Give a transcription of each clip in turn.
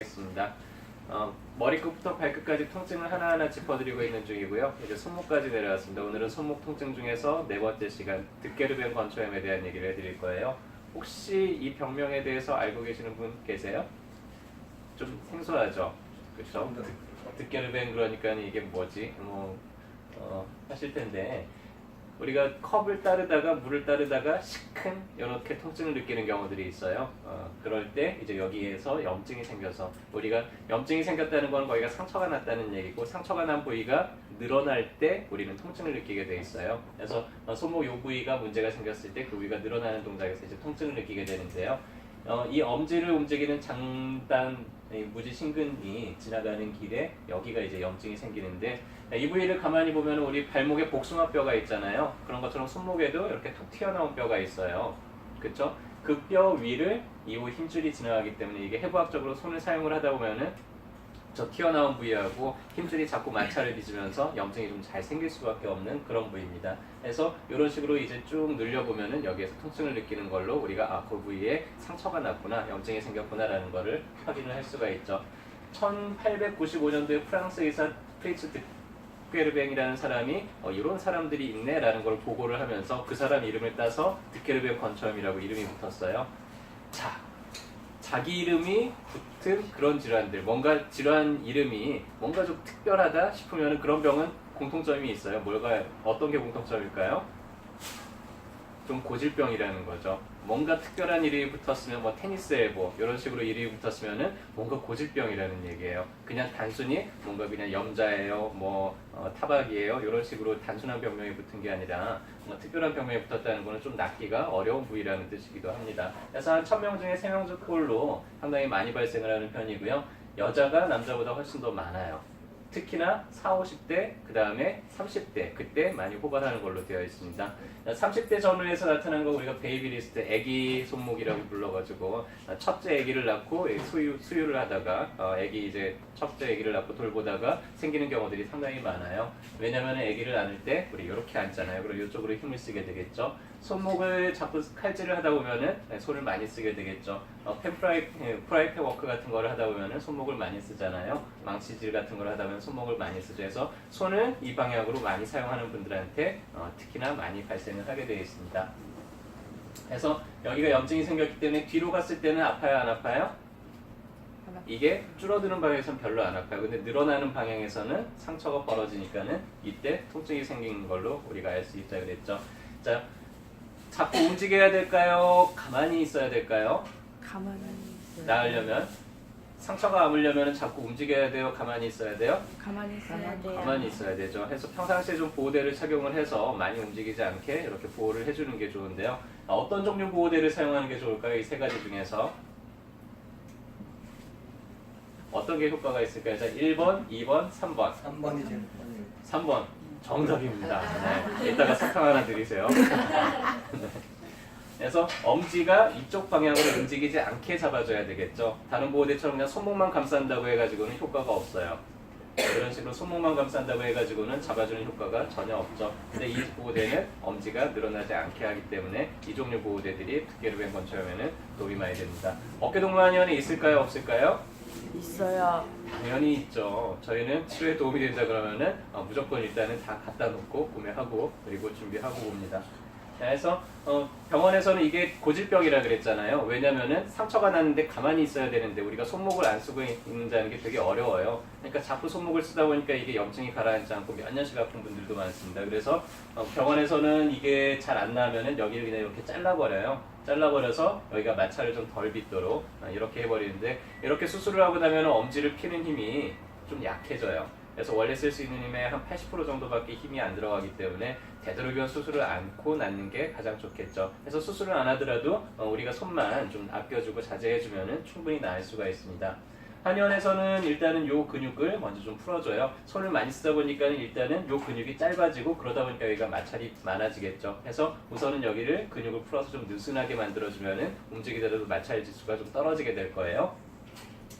있습니다. 머리끝부터 발끝까지 통증을 하나하나 짚어드리고 있는 중이고요. 이제 손목까지 내려왔습니다. 오늘은 손목 통증 중에서 네 번째 시간 득게르벤 건초염에 대한 얘기를 해드릴 거예요. 혹시 이 병명에 대해서 알고 계시는 분 계세요? 좀 생소하죠? 그렇죠? 득게르벤 그러니까 이게 뭐지? 하실 텐데 우리가 컵을 따르다가 물을 따르다가 시큰 이렇게 통증을 느끼는 경우들이 있어요. 그럴 때 이제 여기에서 염증이 생겨서 우리가 염증이 생겼다는 건 거기가 상처가 났다는 얘기고 상처가 난 부위가 늘어날 때 우리는 통증을 느끼게 돼 있어요. 그래서 손목 요 부위가 문제가 생겼을 때 그 부위가 늘어나는 동작에서 이제 통증을 느끼게 되는데요. 이 엄지를 움직이는 장단 무지신근이 지나가는 길에 여기가 이제 염증이 생기는데 이 부위를 가만히 보면 우리 발목에 복숭아뼈가 있잖아요. 그런 것처럼 손목에도 이렇게 툭 튀어나온 뼈가 있어요. 그쵸? 그 뼈 위를 이후 힘줄이 지나가기 때문에 이게 해부학적으로 손을 사용을 하다 보면은 저 튀어나온 부위하고 힘줄이 자꾸 마찰을 빚으면서 염증이 좀 잘 생길 수밖에 없는 그런 부위입니다. 그래서 이런 식으로 이제 쭉 늘려보면은 여기에서 통증을 느끼는 걸로 우리가 그 부위에 상처가 났구나, 염증이 생겼구나라는 거를 확인을 할 수가 있죠. 1895년도에 프랑스 의사 프리츠 득게르뱅이라는 사람이 이런 사람들이 있네라는 걸 보고를 하면서 그 사람 이름을 따서 득게르뱅 건초염이라고 이름이 붙었어요. 자, 자기 이름이 붙은 그런 질환들, 뭔가 질환 이름이 뭔가 좀 특별하다 싶으면 그런 병은 공통점이 있어요. 어떤 게 공통점일까요? 좀 고질병이라는 거죠. 뭔가 특별한 이름이 붙었으면 뭐 테니스 엘보 이런 식으로 이름이 붙었으면은 뭔가 고질병이라는 얘기예요. 그냥 단순히 뭔가 그냥 염자예요, 타박이에요 이런 식으로 단순한 병명이 붙은 게 아니라 뭔가 특별한 병명이 붙었다는 거는 좀 낫기가 어려운 부위라는 뜻이기도 합니다. 그래서 한 1000명 중에 3명 정도로 상당히 많이 발생을 하는 편이고요. 여자가 남자보다 훨씬 더 많아요. 특히나 40, 50대, 그 다음에 30대, 그때 많이 호발하는 걸로 되어 있습니다. 30대 전후에서 나타난 거 우리가 베이비리스트, 아기 손목이라고 불러가지고 첫째 아기를 낳고 수유를 하다가 이제 첫째 아기를 낳고 돌보다가 생기는 경우들이 상당히 많아요. 왜냐하면 아기를 안을 때 우리 이렇게 앉잖아요. 그리고 이쪽으로 힘을 쓰게 되겠죠. 손목을 자꾸 칼질을 하다 보면은 손을 많이 쓰게 되겠죠. 프라이팬 워크 같은 거를 하다 보면은 손목을 많이 쓰잖아요. 망치질 같은 걸 하다 보면 손목을 많이 쓰죠. 그래서 손을 이 방향으로 많이 사용하는 분들한테 특히나 많이 발생을 하게 되어 있습니다. 그래서 여기가 염증이 생겼기 때문에 뒤로 갔을 때는 아파요, 안 아파요? 이게 줄어드는 방향에서는 별로 안 아파요. 근데 늘어나는 방향에서는 상처가 벌어지니까는 이때 통증이 생긴 걸로 우리가 알 수 있다 그랬죠. 자, 자꾸 움직여야 될까요? 가만히 있어야 될까요? 가만히 있어요. 나으려면 상처가 아물려면 자꾸 움직여야 돼요? 가만히 있어야 돼요? 가만히 있어야 돼요. 가만히 있어야 되죠. 그래서 평상시에 좀 보호대를 착용을 해서 많이 움직이지 않게 이렇게 보호를 해주는 게 좋은데요. 어떤 종류 보호대를 사용하는 게 좋을까요? 이 세 가지 중에서 어떤 게 효과가 있을까요? 자, 1번, 2번, 3번. 3번이 제일 3번 정답입니다. 네. 이따가 사탕 하나 드리세요. 네. 그래서 엄지가 이쪽 방향으로 움직이지 않게 잡아줘야 되겠죠. 다른 보호대처럼 그냥 손목만 감싼다고 해가지고는 효과가 없어요. 이런 식으로 손목만 감싼다고 해가지고는 잡아주는 효과가 전혀 없죠. 근데 이 보호대는 엄지가 늘어나지 않게 하기 때문에 이 종류 보호대들이 득게르벤 건초염에는 도움이 많이 됩니다. 어깨동무한의원에 있을까요? 없을까요? 있어요. 당연히 있죠. 저희는 치료에 도움이 된다 그러면은 무조건 일단은 다 갖다 놓고 구매하고 그리고 준비하고 봅니다. 그래서 병원에서는 이게 고질병이라 그랬잖아요. 왜냐면은 상처가 났는데 가만히 있어야 되는데 우리가 손목을 안 쓰고 있는다는 게 되게 어려워요. 그러니까 자꾸 손목을 쓰다 보니까 이게 염증이 가라앉지 않고 몇 년씩 아픈 분들도 많습니다. 그래서 병원에서는 이게 잘 안 나면은 여기를 그냥 이렇게 잘라버려서 여기가 마찰을 좀 덜 빚도록 이렇게 해버리는데 이렇게 수술을 하고 나면 엄지를 피는 힘이 좀 약해져요. 그래서 원래 쓸 수 있는 힘의 한 80% 정도밖에 힘이 안 들어가기 때문에 되도록이면 수술을 않고 낫는 게 가장 좋겠죠. 그래서 수술을 안 하더라도 우리가 손만 좀 아껴주고 자제해주면 충분히 나을 수가 있습니다. 한의원에서는 일단은 요 근육을 먼저 좀 풀어줘요. 손을 많이 쓰다 보니까 일단은 요 근육이 짧아지고 그러다 보니까 여기가 마찰이 많아지겠죠. 그래서 우선은 여기를 근육을 풀어서 좀 느슨하게 만들어주면은 움직이더라도 마찰 지수가 좀 떨어지게 될 거예요.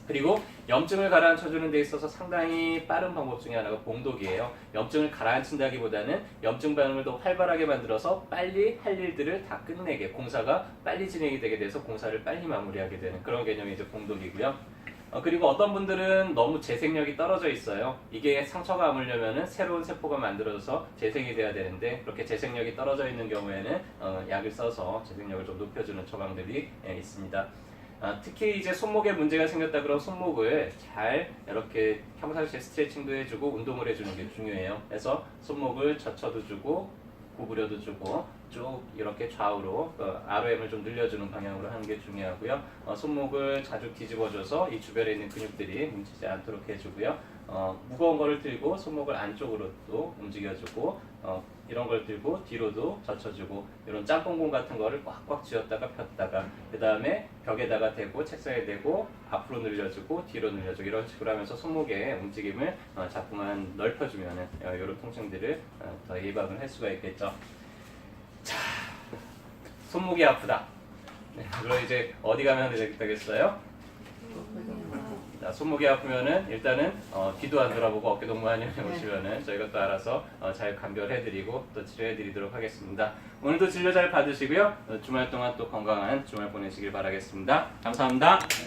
그리고 염증을 가라앉혀주는 데 있어서 상당히 빠른 방법 중에 하나가 봉독이에요. 염증을 가라앉힌다기보다는 염증 반응을 더 활발하게 만들어서 빨리 할 일들을 다 끝내게, 공사가 빨리 진행이 되게 돼서 공사를 빨리 마무리하게 되는 그런 개념이 이제 봉독이고요. 그리고 어떤 분들은 너무 재생력이 떨어져 있어요. 이게 상처가 아물려면은 새로운 세포가 만들어져서 재생이 돼야 되는데 그렇게 재생력이 떨어져 있는 경우에는 약을 써서 재생력을 좀 높여주는 처방들이 있습니다. 특히 이제 손목에 문제가 생겼다 그러면 손목을 잘 이렇게 평상시에 스트레칭도 해주고 운동을 해주는 게 중요해요. 그래서 손목을 젖혀도 주고 구부려도 주고 쭉 이렇게 좌우로 ROM을 좀 늘려주는 방향으로 하는 게 중요하고요. 손목을 자주 뒤집어줘서 이 주변에 있는 근육들이 뭉치지 않도록 해주고요. 무거운 거를 들고 손목을 안쪽으로도 움직여주고 이런 걸 들고 뒤로도 젖혀주고 이런 짬뽕공 같은 거를 꽉꽉 쥐었다가 폈다가 그 다음에 벽에다가 대고 책상에 대고 앞으로 늘려주고 뒤로 늘려주고 이런 식으로 하면서 손목의 움직임을 자꾸만 넓혀주면 이런 통증들을 더 예방을 할 수가 있겠죠. 자, 손목이 아프다. 네, 그럼 이제 어디 가면 되겠어요? 자, 손목이 아프면은 일단은 뒤도 안 돌아보고 어깨 동무한의원에 오시면은 저희가 또 알아서 잘 감별해드리고 또 치료해드리도록 하겠습니다. 오늘도 진료 잘 받으시고요. 주말 동안 또 건강한 주말 보내시길 바라겠습니다. 감사합니다.